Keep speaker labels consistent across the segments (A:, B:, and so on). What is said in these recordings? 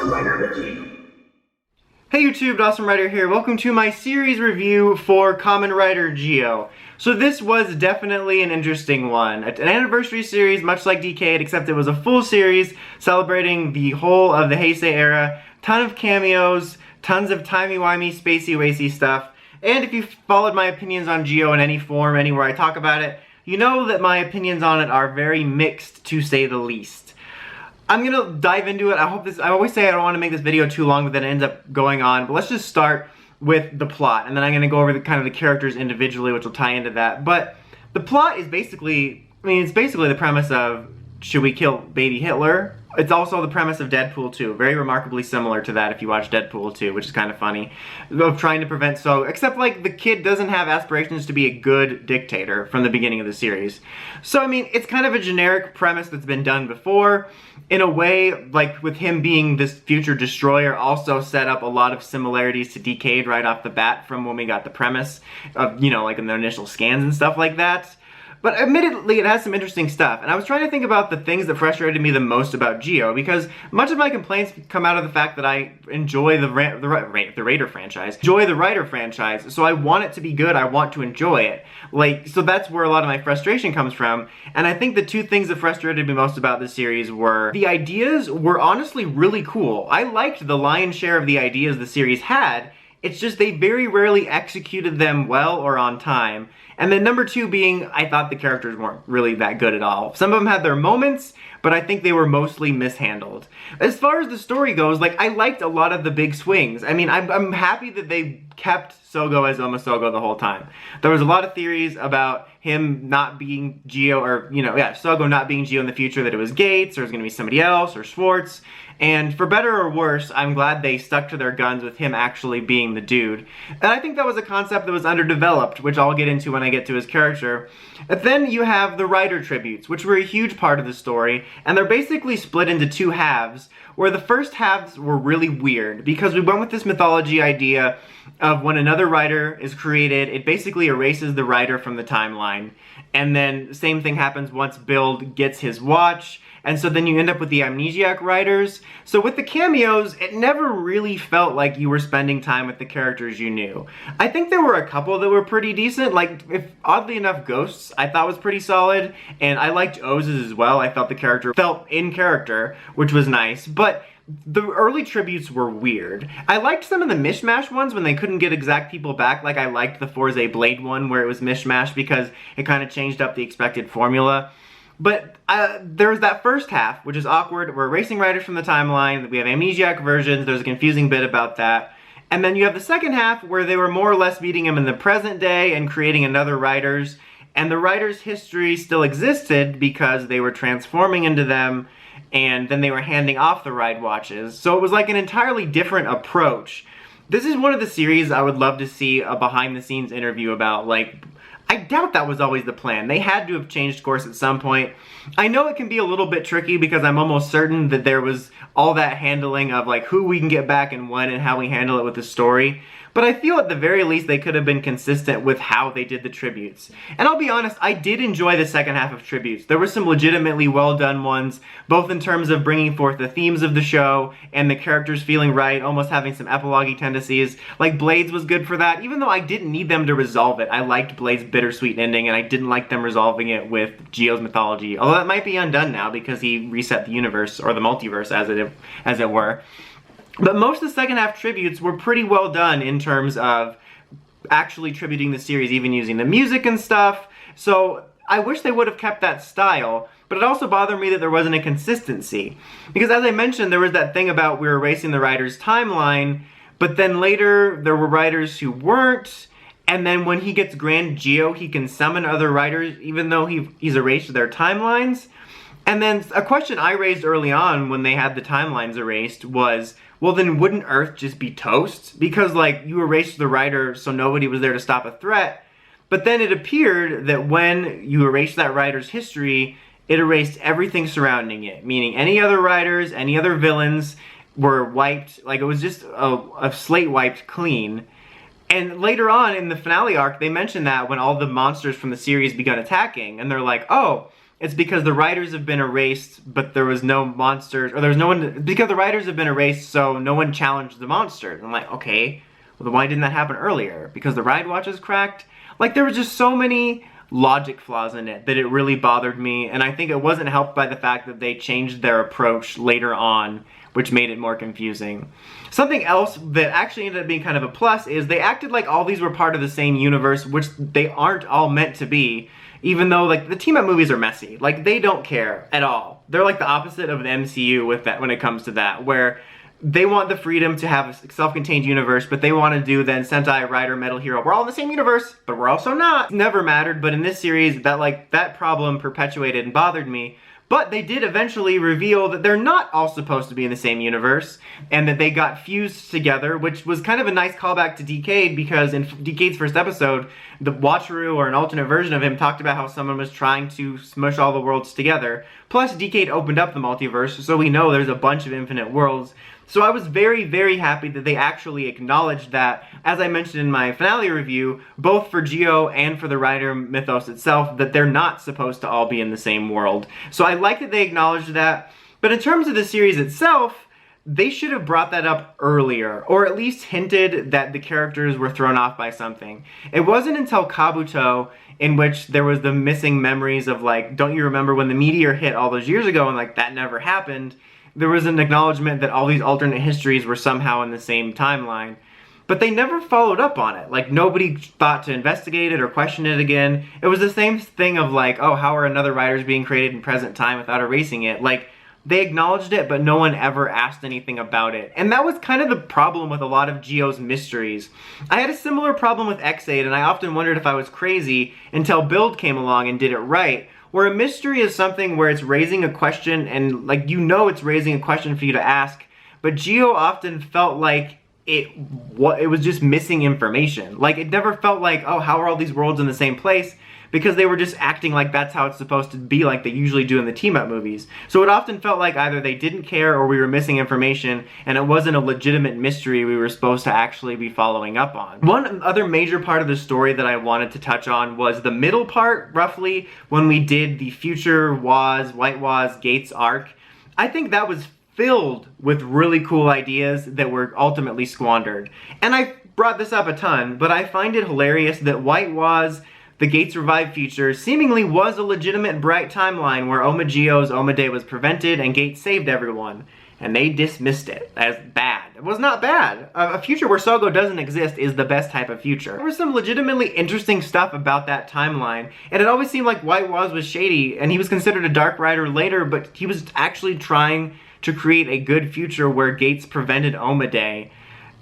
A: Awesome Rider Wiki.
B: Hey YouTube, Awesome Rider here. Welcome to my series review for Kamen Rider Geo. So this was definitely an interesting one. An anniversary series, much like Decade, except it was a full series celebrating the whole of the Heisei era. Ton of cameos, tons of timey-wimey, spacey-wacy stuff. And if you've followed my opinions on Geo in any form, anywhere I talk about it, you know that my opinions on it are very mixed, to say the least. I'm gonna dive into it. I always say I don't want to make this video too long, but then it ends up going on. But let's just start with the plot, and then I'm gonna go over the kind of the characters individually, which will tie into that. But the plot is basically, it's basically the premise of, should we kill baby Hitler? It's also the premise of Deadpool 2, very remarkably similar to that if you watch Deadpool 2, which is kind of funny, of trying to prevent except like the kid doesn't have aspirations to be a good dictator from the beginning of the series. So I mean, it's kind of a generic premise that's been done before. In a way, like with him being this future destroyer also set up a lot of similarities to Decade right off the bat from when we got the premise of, you know, like in the initial scans and stuff like that. But admittedly, it has some interesting stuff, and I was trying to think about the things that frustrated me the most about Geo, because much of my complaints come out of the fact that I enjoy the Raider franchise, so I want it to be good, I want to enjoy it. So that's where a lot of my frustration comes from, and I think the two things that frustrated me most about this series were, the ideas were honestly really cool. I liked the lion's share of the ideas the series had, it's just they very rarely executed them well or on time. And then number two being, I thought the characters weren't really that good at all. Some of them had their moments, but I think they were mostly mishandled. As far as the story goes, like, I liked a lot of the big swings. I mean, I'm happy that they kept Sogo as Omosogo the whole time. There was a lot of theories about him not being Geo, or, you know, yeah, Sogo not being Geo in the future, that it was Gates, or it was gonna be somebody else, or Schwartz. And for better or worse, I'm glad they stuck to their guns with him actually being the dude. And I think that was a concept that was underdeveloped, which I'll get into when I get to his character. But then you have the Rider tributes, which were a huge part of the story, and they're basically split into two halves, where the first halves were really weird, because we went with this mythology idea of when another Rider is created, it basically erases the Rider from the timeline. And then the same thing happens once Build gets his watch, and so then you end up with the amnesiac Riders. So with the cameos, it never really felt like you were spending time with the characters you knew. I think there were a couple that were pretty decent, like, oddly enough, Ghosts I thought was pretty solid, and I liked Oz's as well. I felt the character felt in character, which was nice, but the early tributes were weird. I liked some of the mishmash ones when they couldn't get exact people back, like I liked the Forze Blade one where it was mishmash because it kind of changed up the expected formula. But there's that first half, which is awkward. We're erasing Riders from the timeline, we have amnesiac versions, there's a confusing bit about that. And then you have the second half where they were more or less meeting him in the present day and creating another Riders. And the Riders' history still existed because they were transforming into them, and then they were handing off the ride watches. So it was like an entirely different approach. This is one of the series I would love to see a behind-the-scenes interview about. Like, I doubt that was always the plan. They had to have changed course at some point. I know it can be a little bit tricky because I'm almost certain that there was all that handling of like who we can get back and when and how we handle it with the story. But I feel at the very least they could have been consistent with how they did the tributes. And I'll be honest, I did enjoy the second half of tributes. There were some legitimately well done ones, both in terms of bringing forth the themes of the show and the characters feeling right, almost having some epilogue-y tendencies. Like Blades was good for that, even though I didn't need them to resolve it. I liked Blades' bittersweet ending, and I didn't like them resolving it with Geo's mythology. Although that might be undone now because he reset the universe, or the multiverse as it were. But most of the second half tributes were pretty well done in terms of actually tributing the series, even using the music and stuff. So I wish they would have kept that style, but it also bothered me that there wasn't a consistency. Because as I mentioned, there was that thing about we were erasing the Riders' timeline, but then later there were Riders who weren't, and then when he gets Grand Geo, he can summon other Riders even though he's erased their timelines. And then a question I raised early on when they had the timelines erased was, well then wouldn't Earth just be toast? Because like you erased the Rider so nobody was there to stop a threat, but then it appeared that when you erased that Rider's history, it erased everything surrounding it, meaning any other Riders, any other villains were wiped, like it was just a slate wiped clean. And later on in the finale arc, they mentioned that when all the monsters from the series begun attacking, and they're like, oh, it's because the writers have been erased, but there was no monsters, or there's no one, because the writers have been erased, so no one challenged the monsters. I'm like, okay, well then why didn't that happen earlier? Because the ride watch is cracked? Like, there was just so many logic flaws in it that it really bothered me, and I think it wasn't helped by the fact that they changed their approach later on, which made it more confusing. Something else that actually ended up being kind of a plus is they acted like all these were part of the same universe, which they aren't all meant to be, even though, like, the team-up movies are messy. Like, they don't care at all. They're like the opposite of the MCU with that when it comes to that, where they want the freedom to have a self-contained universe, but they want to do then Sentai, Rider, Metal Hero. We're all in the same universe, but we're also not. It never mattered, but in this series, that problem perpetuated and bothered me. But they did eventually reveal that they're not all supposed to be in the same universe, and that they got fused together, which was kind of a nice callback to Decade, because in Decade's first episode, the Watcheru, or an alternate version of him, talked about how someone was trying to smush all the worlds together. Plus, Decade opened up the multiverse, so we know there's a bunch of infinite worlds. So I was very, very happy that they actually acknowledged that, as I mentioned in my finale review, both for Geo and for the Rider mythos itself, that they're not supposed to all be in the same world. So I like that they acknowledged that, but in terms of the series itself, they should have brought that up earlier, or at least hinted that the characters were thrown off by something. It wasn't until Kabuto, in which there was the missing memories of, like, don't you remember when the meteor hit all those years ago and, like, that never happened, there was an acknowledgement that all these alternate histories were somehow in the same timeline. But they never followed up on it. Like, nobody thought to investigate it or question it again. It was the same thing of, like, oh, how are another writers being created in present time without erasing it? Like, they acknowledged it, but no one ever asked anything about it. And that was kind of the problem with a lot of Geo's mysteries. I had a similar problem with X8, and I often wondered if I was crazy until Build came along and did it right. Where a mystery is something where it's raising a question, and, like, you know it's raising a question for you to ask, but Geo often felt like it was just missing information. Like, it never felt like, oh, how are all these worlds in the same place? Because they were just acting like that's how it's supposed to be, like they usually do in the team-up movies. So it often felt like either they didn't care or we were missing information, and it wasn't a legitimate mystery we were supposed to actually be following up on. One other major part of the story that I wanted to touch on was the middle part, roughly, when we did the Future Woz, White Woz, Gates arc. I think that was filled with really cool ideas that were ultimately squandered. And I brought this up a ton, but I find it hilarious that White Woz, the Gates Revive future, seemingly was a legitimate bright timeline where Oma Geo's Oma Day was prevented and Gates saved everyone. And they dismissed it as bad. It was not bad. A future where Sogo doesn't exist is the best type of future. There was some legitimately interesting stuff about that timeline, and it always seemed like White Woz was shady, and he was considered a Dark Rider later, but he was actually trying to create a good future where Gates prevented Oma Day.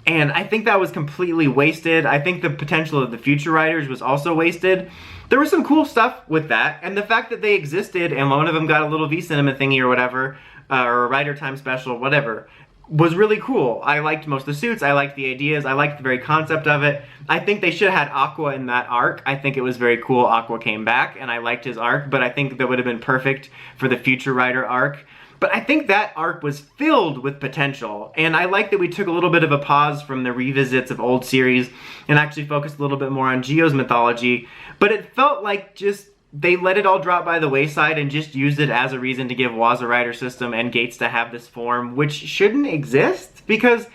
B: And I think that was completely wasted. I think the potential of the future writers was also wasted. There was some cool stuff with that, and the fact that they existed and one of them got a little V-Cinema thingy or whatever, or a writer time special, whatever, was really cool. I liked most of the suits, I liked the ideas, I liked the very concept of it. I think they should have had Aqua in that arc. I think it was very cool Aqua came back, and I liked his arc, but I think that would have been perfect for the future writer arc. But I think that arc was filled with potential, and I like that we took a little bit of a pause from the revisits of old series and actually focused a little bit more on Geo's mythology, but it felt like just they let it all drop by the wayside and just used it as a reason to give Woz a rider system and Gates to have this form, which shouldn't exist, because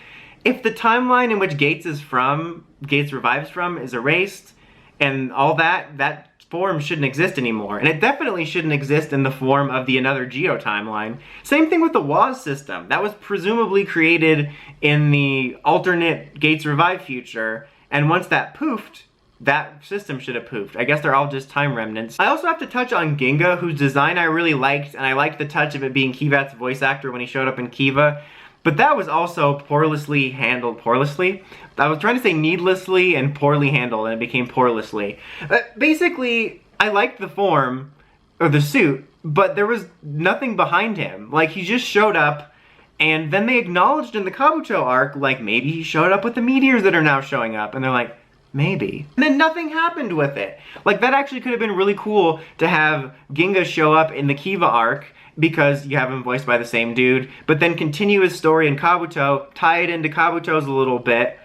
B: if the timeline in which Gates revives from, is erased, and all that form shouldn't exist anymore. And it definitely shouldn't exist in the form of the Another Geo timeline. Same thing with the Woz system. That was presumably created in the alternate Gates Revive future, and once that poofed, that system should have poofed. I guess they're all just time remnants. I also have to touch on Ginga, whose design I really liked, and I liked the touch of it being Kivat's voice actor when he showed up in Kiva. But that was also poorly handled. I was trying to say needlessly and poorly handled, and it became poorlessly. Basically, I liked the form, or the suit, but there was nothing behind him. Like, he just showed up, and then they acknowledged in the Kabuto arc, like, maybe he showed up with the meteors that are now showing up, and they're like, maybe. And then nothing happened with it. Like, that actually could have been really cool to have Ginga show up in the Kiva arc, because you have him voiced by the same dude, but then continue his story in Kabuto, tie it into Kabuto's a little bit,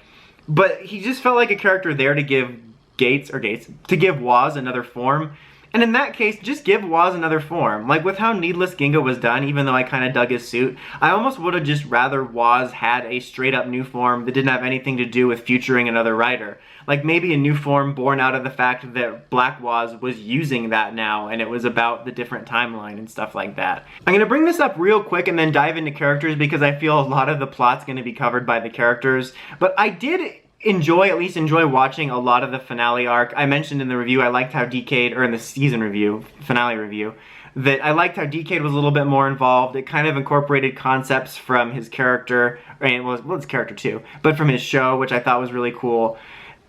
B: but he just felt like a character there to give to give Woz another form, And in that case, just give Waz another form. Like with how Needless Ginga was done, even though I kind of dug his suit, I almost would have just rather Waz had a straight up new form that didn't have anything to do with featuring another writer. Like maybe a new form born out of the fact that Black Waz was using that now, and it was about the different timeline and stuff like that. I'm gonna bring this up real quick and then dive into characters because I feel a lot of the plot's gonna be covered by the characters. But I did at least enjoy watching a lot of the finale arc. I mentioned in the review I liked how Decade, or in the season review, finale review, that I liked how Decade was a little bit more involved. It kind of incorporated concepts from his character, and well, it's character too, but from his show, which I thought was really cool.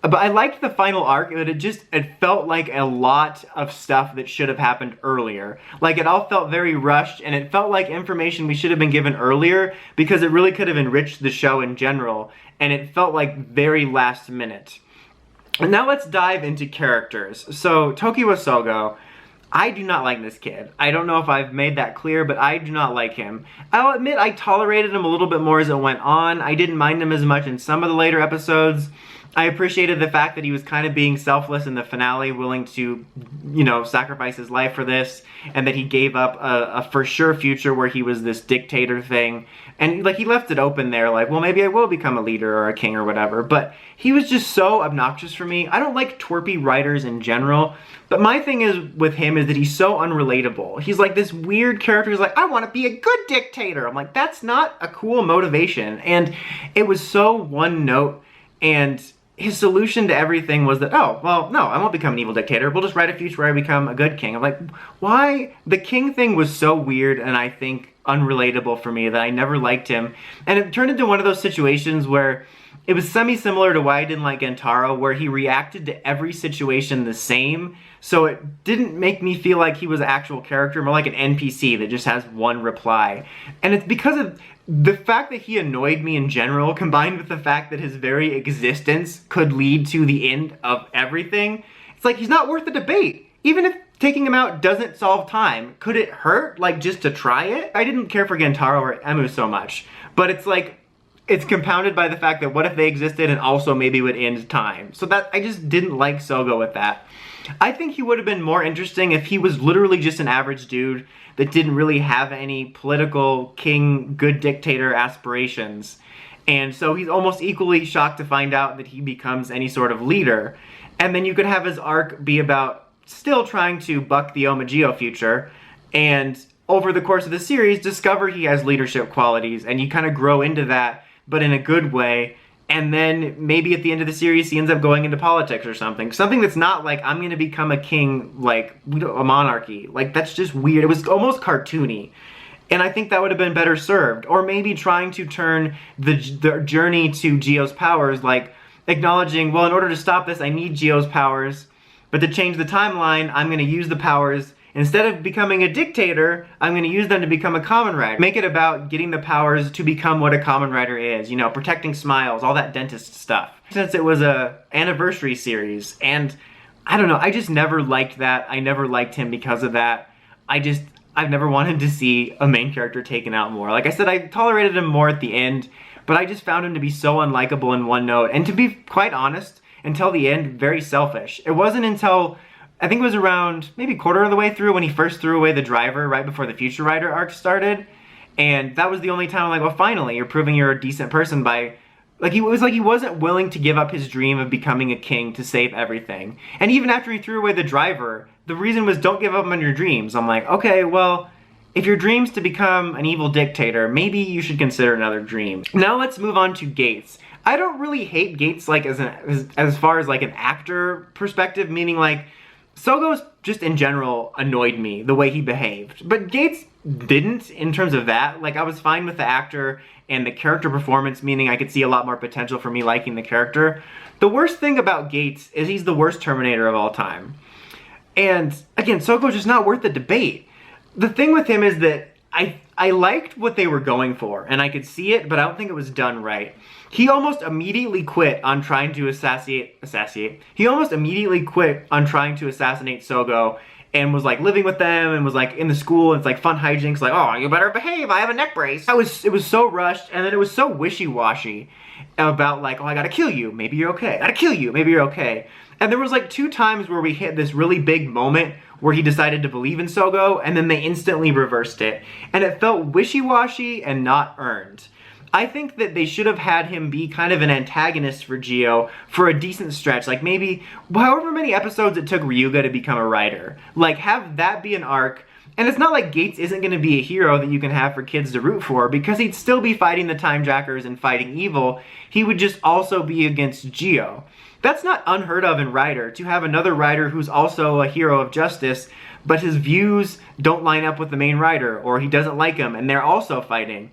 B: But I liked the final arc, but it felt like a lot of stuff that should have happened earlier. Like it all felt very rushed, and it felt like information we should have been given earlier because it really could have enriched the show in general, and it felt like very last minute. And now let's dive into characters. So, Tokiwa Sogo, I do not like this kid. I don't know if I've made that clear, but I do not like him. I'll admit I tolerated him a little bit more as it went on. I didn't mind him as much in some of the later episodes. I appreciated the fact that he was kind of being selfless in the finale, willing to, you know, sacrifice his life for this, and that he gave up a for sure future where he was this dictator thing. And, like, he left it open there, like, well, maybe I will become a leader or a king or whatever. But he was just so obnoxious for me. I don't like twerpy writers in general, but my thing is with him is that he's so unrelatable. He's like this weird character who's like, I want to be a good dictator. I'm like, that's not a cool motivation. And it was so one note, and his solution to everything was that, oh, well, no, I won't become an evil dictator. We'll just write a future where I become a good king. I'm like, why? The king thing was so weird and I think unrelatable for me that I never liked him. And it turned into one of those situations where it was semi-similar to why I didn't like Gentaro, where he reacted to every situation the same. So it didn't make me feel like he was an actual character, more like an NPC that just has one reply. And it's because of the fact that he annoyed me in general, combined with the fact that his very existence could lead to the end of everything. It's like, he's not worth the debate. Even if taking him out doesn't solve time, could it hurt, like, just to try it? I didn't care for Gentaro or Emu so much, but it's like, it's compounded by the fact that what if they existed and also maybe would end time? So that, I just didn't like Sogo with that. I think he would have been more interesting if he was literally just an average dude that didn't really have any political king, good dictator aspirations. And so he's almost equally shocked to find out that he becomes any sort of leader. And then you could have his arc be about still trying to buck the Omageo future, and over the course of the series discover he has leadership qualities, and you kind of grow into that, but in a good way. And then maybe at the end of the series he ends up going into politics or something. Something that's not like, I'm gonna become a king, like a monarchy. Like, that's just weird. It was almost cartoony. And I think that would have been better served. Or maybe trying to turn the journey to Geo's powers, like acknowledging, well, in order to stop this, I need Geo's powers. But to change the timeline, I'm gonna use the powers. Instead of becoming a dictator, I'm going to use them to become a Kamen Rider. Make it about getting the powers to become what a Kamen Rider is. You know, protecting smiles, all that dentist stuff. Since it was a anniversary series, and I don't know, I just never liked that. I never liked him because of that. I've never wanted to see a main character taken out more. Like I said, I tolerated him more at the end, but I just found him to be so unlikable in one note. And to be quite honest, until the end, very selfish. It wasn't until, I think it was around maybe quarter of the way through when he first threw away the driver right before the Future Rider arc started. And that was the only time I'm like, well, finally, you're proving you're a decent person by, like, he wasn't willing to give up his dream of becoming a king to save everything. And even after he threw away the driver, the reason was don't give up on your dreams. I'm like, okay, well, if your dream's to become an evil dictator, maybe you should consider another dream. Now let's move on to Gates. I don't really hate Gates like as far as like an actor perspective, meaning like, Sogo's just in general annoyed me, the way he behaved. But Gates didn't, in terms of that. Like, I was fine with the actor and the character performance, meaning I could see a lot more potential for me liking the character. The worst thing about Gates is he's the worst Terminator of all time. And, again, Sogo's just not worth the debate. The thing with him is that I liked what they were going for, and I could see it, but I don't think it was done right. He almost immediately quit on trying to He almost immediately quit on trying to assassinate Sogo, and was like living with them, and was like in the school, and it's like fun hijinks, like, oh, you better behave, I have a neck brace. It was so rushed, and then it was so wishy-washy about like, oh, I gotta kill you, maybe you're okay. I gotta kill you, maybe you're okay. And there was like 2 times where we hit this really big moment where he decided to believe in Sogo, and then they instantly reversed it. And it felt wishy-washy and not earned. I think that they should have had him be kind of an antagonist for Geo for a decent stretch. Like maybe however many episodes it took Ryuga to become a writer. Like have that be an arc. And it's not like Gates isn't going to be a hero that you can have for kids to root for, because he'd still be fighting the Time Jackers and fighting evil. He would just also be against Geo. That's not unheard of in writer, to have another writer who's also a hero of justice, but his views don't line up with the main writer, or he doesn't like him, and they're also fighting.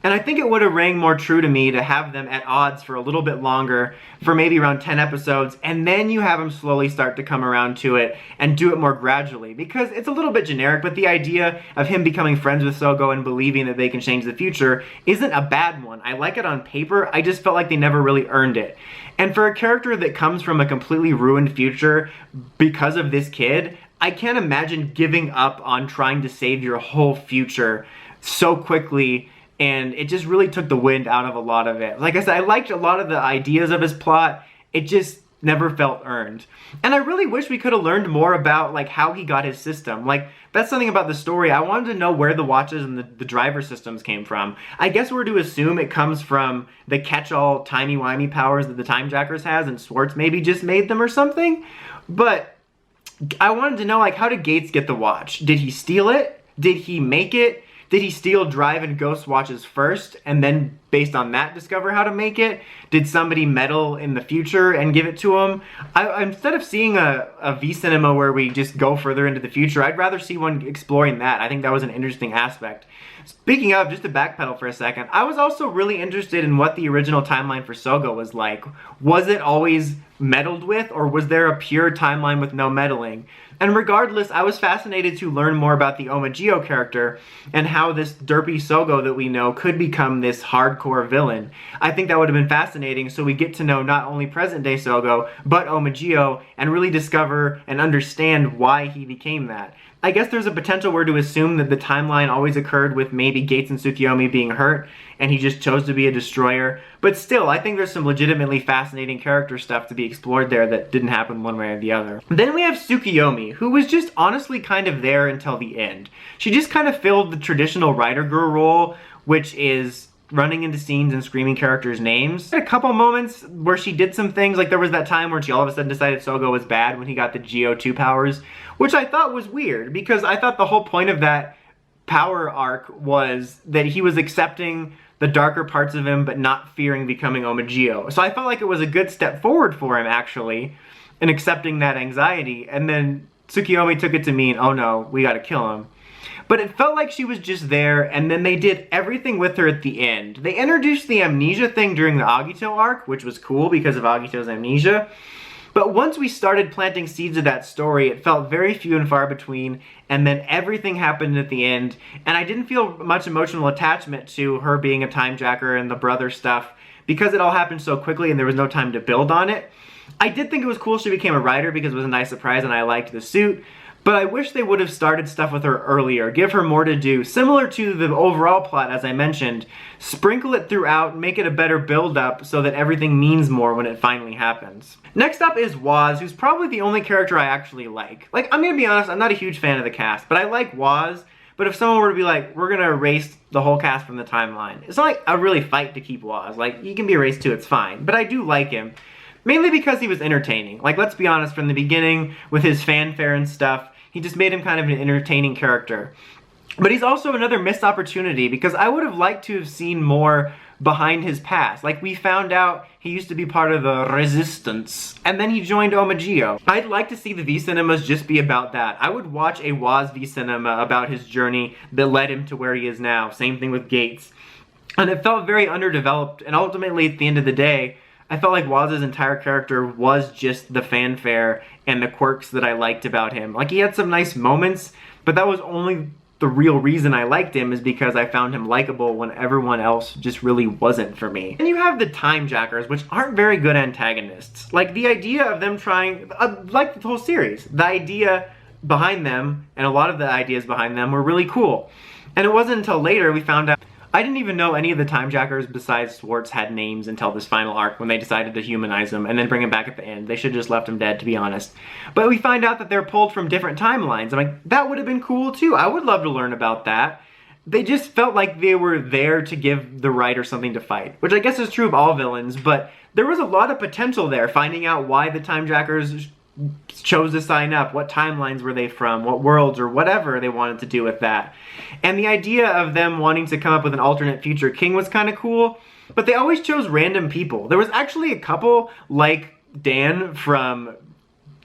B: And I think it would have rang more true to me to have them at odds for a little bit longer, for maybe around 10 episodes, and then you have them slowly start to come around to it and do it more gradually. Because it's a little bit generic, but the idea of him becoming friends with Sogo and believing that they can change the future isn't a bad one. I like it on paper, I just felt like they never really earned it. And for a character that comes from a completely ruined future because of this kid, I can't imagine giving up on trying to save your whole future so quickly. And it just really took the wind out of a lot of it. Like I said, I liked a lot of the ideas of his plot. It just never felt earned. And I really wish we could have learned more about like how he got his system. Like that's something about the story. I wanted to know where the watches and the driver systems came from. I guess we're to assume it comes from the catch-all timey-wimey powers that the Time Jackers has, and Swartz maybe just made them or something. But I wanted to know, like, how did Gates get the watch? Did he steal it? Did he make it? Did he steal Drive and Ghost watches first, and then based on that discover how to make it? Did somebody meddle in the future and give it to him? Instead of seeing a V-Cinema where we just go further into the future, I'd rather see one exploring that. I think that was an interesting aspect. Speaking of, just to backpedal for a second, I was also really interested in what the original timeline for Sogo was like. Was it always meddled with, or was there a pure timeline with no meddling? And regardless, I was fascinated to learn more about the Omageo character and how this derpy Sogo that we know could become this hardcore villain. I think that would have been fascinating, so we get to know not only present-day Sogo, but Omageo, and really discover and understand why he became that. I guess there's a potential where to assume that the timeline always occurred with maybe Gates and Tsukiyomi being hurt, and he just chose to be a destroyer. But still, I think there's some legitimately fascinating character stuff to be explored there that didn't happen one way or the other. Then we have Tsukiyomi, who was just honestly kind of there until the end. She just kind of filled the traditional writer girl role, which is running into scenes and screaming characters' names. A couple moments where she did some things, like there was that time where she all of a sudden decided Sogo was bad when he got the Geo 2 powers, which I thought was weird, because I thought the whole point of that power arc was that he was accepting the darker parts of him but not fearing becoming Omageo. So I felt like it was a good step forward for him, actually, in accepting that anxiety, and then Tsukiyomi took it to mean, oh no, we gotta kill him. But it felt like she was just there, and then they did everything with her at the end. They introduced the amnesia thing during the Agito arc, which was cool because of Agito's amnesia. But once we started planting seeds of that story, it felt very few and far between, and then everything happened at the end, and I didn't feel much emotional attachment to her being a time jacker and the brother stuff, because it all happened so quickly and there was no time to build on it. I did think it was cool she became a writer because it was a nice surprise and I liked the suit, but I wish they would have started stuff with her earlier, give her more to do, similar to the overall plot as I mentioned, sprinkle it throughout, make it a better build-up so that everything means more when it finally happens. Next up is Waz, who's probably the only character I actually like. Like, I'm gonna be honest, I'm not a huge fan of the cast, but I like Waz, but if someone were to be like, we're gonna erase the whole cast from the timeline, it's not like I really fight to keep Waz. Like, he can be erased too, it's fine, but I do like him. Mainly because he was entertaining. Like, let's be honest, from the beginning, with his fanfare and stuff, he just made him kind of an entertaining character. But he's also another missed opportunity, because I would have liked to have seen more behind his past. Like, we found out he used to be part of the Resistance, and then he joined Omageo. I'd like to see the V-Cinemas just be about that. I would watch a Waz V-Cinema about his journey that led him to where he is now. Same thing with Gates. And it felt very underdeveloped, and ultimately, at the end of the day, I felt like Waz's entire character was just the fanfare and the quirks that I liked about him. Like, he had some nice moments, but that was only the real reason I liked him, is because I found him likable when everyone else just really wasn't for me. And you have the Time Jackers, which aren't very good antagonists. Like, the idea of them trying, like the whole series, the idea behind them, and a lot of the ideas behind them were really cool. And it wasn't until later we found out, I didn't even know any of the Time Jackers besides Schwartz had names until this final arc when they decided to humanize them and then bring him back at the end. They should have just left him dead, to be honest. But we find out that they're pulled from different timelines. I'm like, that would have been cool too. I would love to learn about that. They just felt like they were there to give the writer something to fight, which I guess is true of all villains, but there was a lot of potential there, finding out why the Time Jackers chose to sign up, what timelines were they from, what worlds, or whatever they wanted to do with that. And the idea of them wanting to come up with an alternate future king was kind of cool, but they always chose random people. There was actually a couple, like Dan from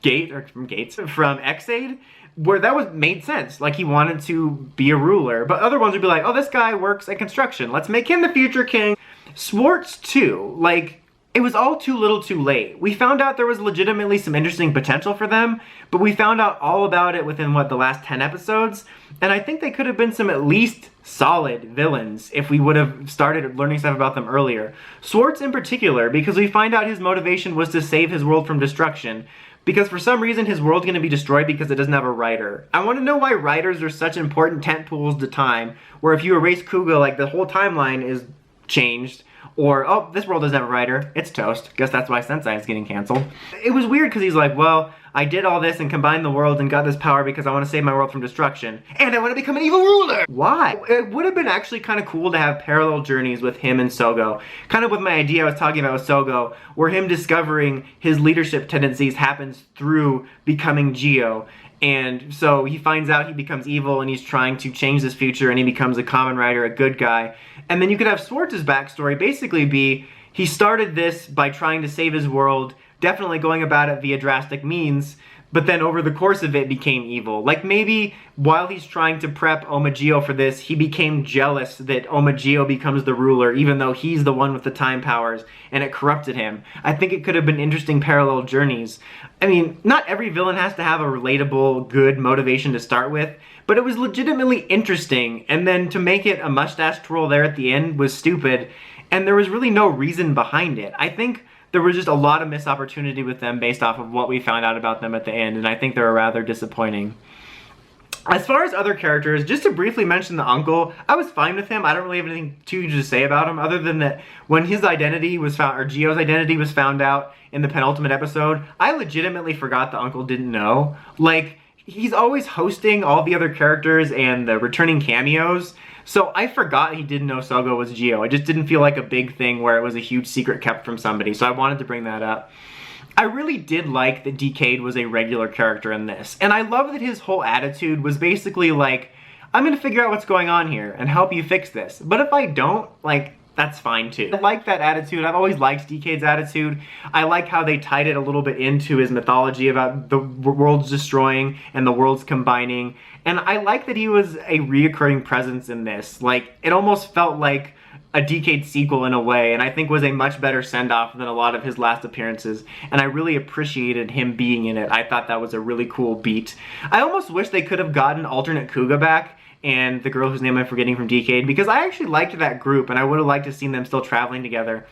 B: Xaid, where that was made sense. Like, he wanted to be a ruler, but other ones would be like, oh, this guy works at construction, let's make him the future king. Schwartz too, like, it was all too little too late. We found out there was legitimately some interesting potential for them, but we found out all about it within, what, the last 10 episodes? And I think they could have been some at least solid villains if we would have started learning stuff about them earlier. Schwartz in particular, because we find out his motivation was to save his world from destruction. Because for some reason his world's going to be destroyed because it doesn't have a writer. I want to know why writers are such important tent poles to time, where if you erase Kuga, like, the whole timeline is changed. Or, oh, this world doesn't have a writer, it's toast. Guess that's why Sensei is getting canceled. It was weird because he's like, well, I did all this and combined the world and got this power because I want to save my world from destruction. And I want to become an evil ruler! Why? It would have been actually kind of cool to have parallel journeys with him and Sogo. Kind of with my idea I was talking about with Sogo, where him discovering his leadership tendencies happens through becoming Geo. And so he finds out he becomes evil and he's trying to change this future and he becomes a Kamen Rider, a good guy. And then you could have Schwartz's backstory basically be, he started this by trying to save his world, definitely going about it via drastic means, but then over the course of it became evil. Like, maybe while he's trying to prep Omageo for this, he became jealous that Omageo becomes the ruler, even though he's the one with the time powers, and it corrupted him. I think it could have been interesting parallel journeys. I mean, not every villain has to have a relatable, good motivation to start with, but it was legitimately interesting, and then to make it a mustache twirl there at the end was stupid, and there was really no reason behind it. I think there was just a lot of missed opportunity with them based off of what we found out about them at the end, and I think they were rather disappointing. As far as other characters, just to briefly mention the uncle, I was fine with him. I don't really have anything too huge to say about him, other than that when his identity was found, or Geo's identity was found out in the penultimate episode, I legitimately forgot the uncle didn't know. Like, he's always hosting all the other characters and the returning cameos, so I forgot he didn't know Sogo was Geo. It just didn't feel like a big thing where it was a huge secret kept from somebody, so I wanted to bring that up. I really did like that Decade was a regular character in this, and I love that his whole attitude was basically like, I'm gonna figure out what's going on here and help you fix this, but if I don't, like, that's fine too. I like that attitude. I've always liked Decade's attitude. I like how they tied it a little bit into his mythology about the world's destroying and the world's combining. And I like that he was a reoccurring presence in this. Like, it almost felt like a Decade sequel in a way, and I think was a much better send-off than a lot of his last appearances. And I really appreciated him being in it. I thought that was a really cool beat. I almost wish they could have gotten alternate Kuga back and the girl whose name I'm forgetting from Decade, because I actually liked that group and I would have liked to have seen them still traveling together.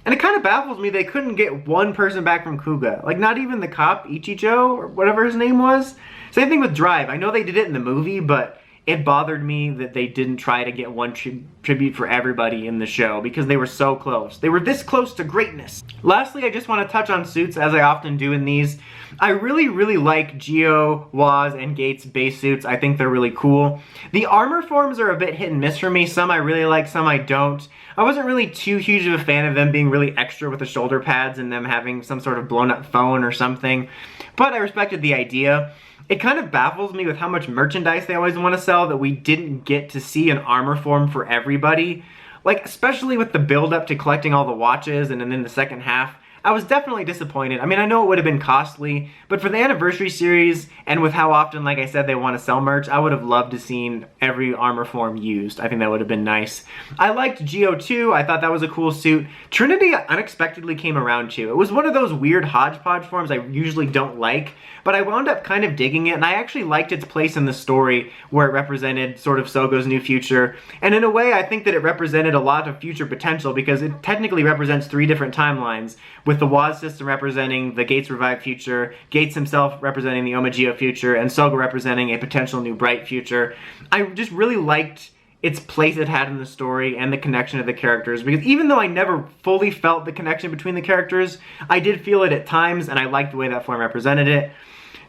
B: And it kind of baffles me they couldn't get one person back from Kuga. Like, not even the cop, Ichijo, or whatever his name was. Same thing with Drive. I know they did it in the movie, but it bothered me that they didn't try to get one tribute for everybody in the show, because they were so close. They were this close to greatness. Lastly, I just want to touch on suits, as I often do in these. I really, really like Geo, Waz, and Gates' base suits. I think they're really cool. The armor forms are a bit hit and miss for me. Some I really like, some I don't. I wasn't really too huge of a fan of them being really extra with the shoulder pads and them having some sort of blown up phone or something, but I respected the idea. It kind of baffles me with how much merchandise they always want to sell that we didn't get to see an armor form for everybody. Like, especially with the build up to collecting all the watches and then in the second half, I was definitely disappointed. I mean, I know it would have been costly, but for the anniversary series, and with how often, like I said, they want to sell merch, I would have loved to seen every armor form used. I think that would have been nice. I liked Geo too. I thought that was a cool suit. Trinity unexpectedly came around too. It was one of those weird hodgepodge forms I usually don't like, but I wound up kind of digging it, and I actually liked its place in the story where it represented sort of Sogo's new future. And in a way, I think that it represented a lot of future potential, because it technically represents 3 different timelines, with the Waz system representing the Gates revived future, Gates himself representing the Omageo future, and Sogo representing a potential new bright future. I just really liked its place it had in the story and the connection of the characters, because even though I never fully felt the connection between the characters, I did feel it at times, and I liked the way that form represented it.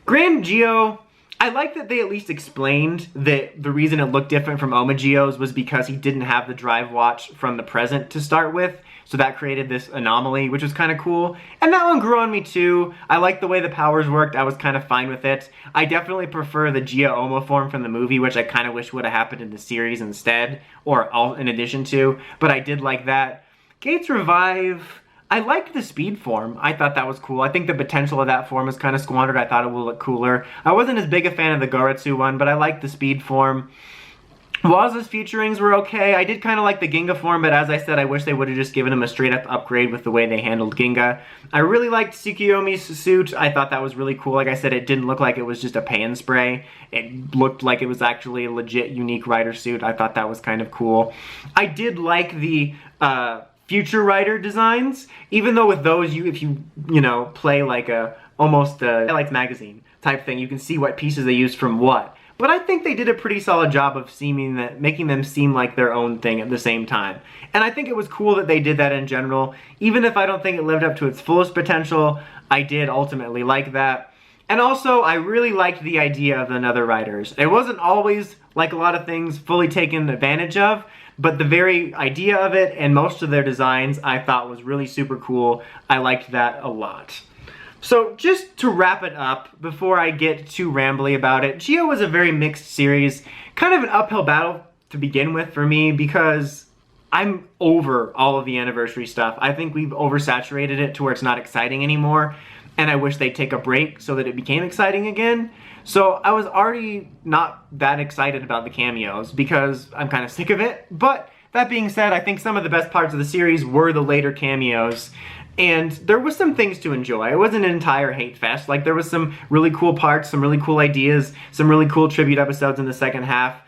B: Grand Geo, I like that they at least explained that the reason it looked different from Oma Geo's was because he didn't have the drive watch from the present to start with, so that created this anomaly, which was kind of cool. And that one grew on me too. I liked the way the powers worked. I was kind of fine with it. I definitely prefer the Geo Oma form from the movie, which I kind of wish would have happened in the series instead, or in addition to, but I did like that. Gates Revive, I liked the speed form. I thought that was cool. I think the potential of that form was kind of squandered. I thought it would look cooler. I wasn't as big a fan of the Goretsu one, but I liked the speed form. Waza's featurings were okay. I did kind of like the Ginga form, but as I said, I wish they would have just given him a straight-up upgrade with the way they handled Ginga. I really liked Tsukiyomi's suit. I thought that was really cool. Like I said, it didn't look like it was just a pan spray. It looked like it was actually a legit, unique rider suit. I thought that was kind of cool. I did like the future rider designs, even though with those, if you play like almost a Highlights magazine type thing, you can see what pieces they used from what. But I think they did a pretty solid job of making them seem like their own thing at the same time. And I think it was cool that they did that in general. Even if I don't think it lived up to its fullest potential, I did ultimately like that. And also, I really liked the idea of the Nether Riders. It wasn't always, like a lot of things, fully taken advantage of, but the very idea of it and most of their designs I thought was really super cool. I liked that a lot. So just to wrap it up, before I get too rambly about it, Geo was a very mixed series. Kind of an uphill battle to begin with for me because I'm over all of the anniversary stuff. I think we've oversaturated it to where it's not exciting anymore, and I wish they'd take a break so that it became exciting again. So I was already not that excited about the cameos because I'm kind of sick of it. But that being said, I think some of the best parts of the series were the later cameos. And there was some things to enjoy. It wasn't an entire hate fest. Like, there was some really cool parts, some really cool ideas, some really cool tribute episodes in the second half.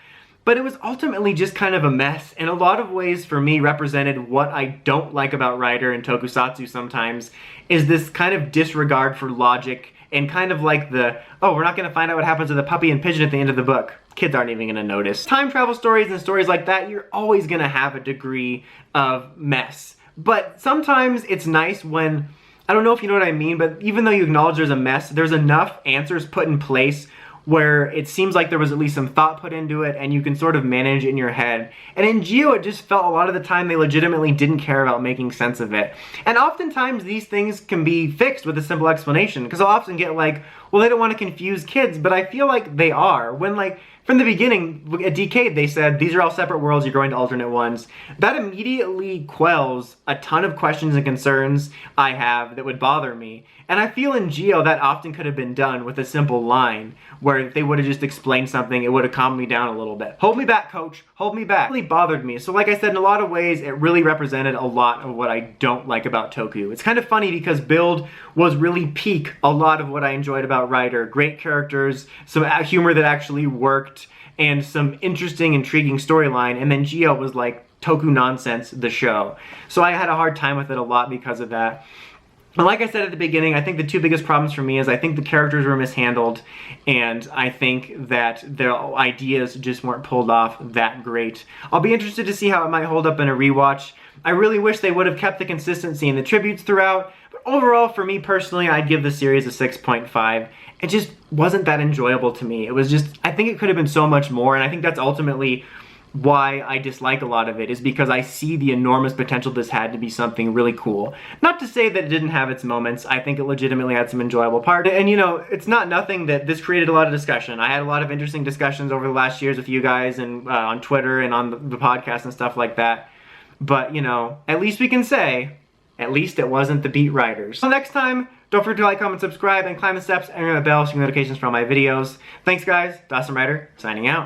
B: But it was ultimately just kind of a mess. In a lot of ways, for me, represented what I don't like about Rider and tokusatsu sometimes, is this kind of disregard for logic and kind of like the, oh, we're not going to find out what happens to the puppy and pigeon at the end of the book. Kids aren't even going to notice. Time travel stories and stories like that, you're always going to have a degree of mess. But sometimes it's nice when, I don't know if you know what I mean, but even though you acknowledge there's a mess, there's enough answers put in place where it seems like there was at least some thought put into it and you can sort of manage it in your head. And in Geo, it just felt a lot of the time they legitimately didn't care about making sense of it. And oftentimes these things can be fixed with a simple explanation, because I'll often get like, well, they don't want to confuse kids, but I feel like they are. When like, from the beginning, at Decade, they said, these are all separate worlds, you're going to alternate ones. That immediately quells a ton of questions and concerns I have that would bother me. And I feel in Geo that often could have been done with a simple line, where if they would have just explained something, it would have calmed me down a little bit. Hold me back, coach, hold me back. It really bothered me. So like I said, in a lot of ways, it really represented a lot of what I don't like about Toku. It's kind of funny because Build was really peak a lot of what I enjoyed about Rider. Great characters, some humor that actually worked, and some interesting, intriguing storyline, and then Geo was like Toku nonsense, the show. So I had a hard time with it a lot because of that. And like I said at the beginning, I think the two biggest problems for me is I think the characters were mishandled, and I think that their ideas just weren't pulled off that great. I'll be interested to see how it might hold up in a rewatch. I really wish they would have kept the consistency in the tributes throughout, but overall, for me personally, I'd give the series a 6.5. It just wasn't that enjoyable to me. It was just, I think it could have been so much more, and I think that's ultimately why I dislike a lot of it, is because I see the enormous potential this had to be something really cool. Not to say that it didn't have its moments. I think it legitimately had some enjoyable parts. And you know, it's not nothing that this created a lot of discussion. I had a lot of interesting discussions over the last years with you guys and on Twitter and on the podcast and stuff like that. But you know, at least we can say, at least it wasn't the Beat Riders. So next time, don't forget to like, comment, subscribe, and climb the steps and ring the bell so you get notifications for all my videos. Thanks guys, Dawson Rider, signing out.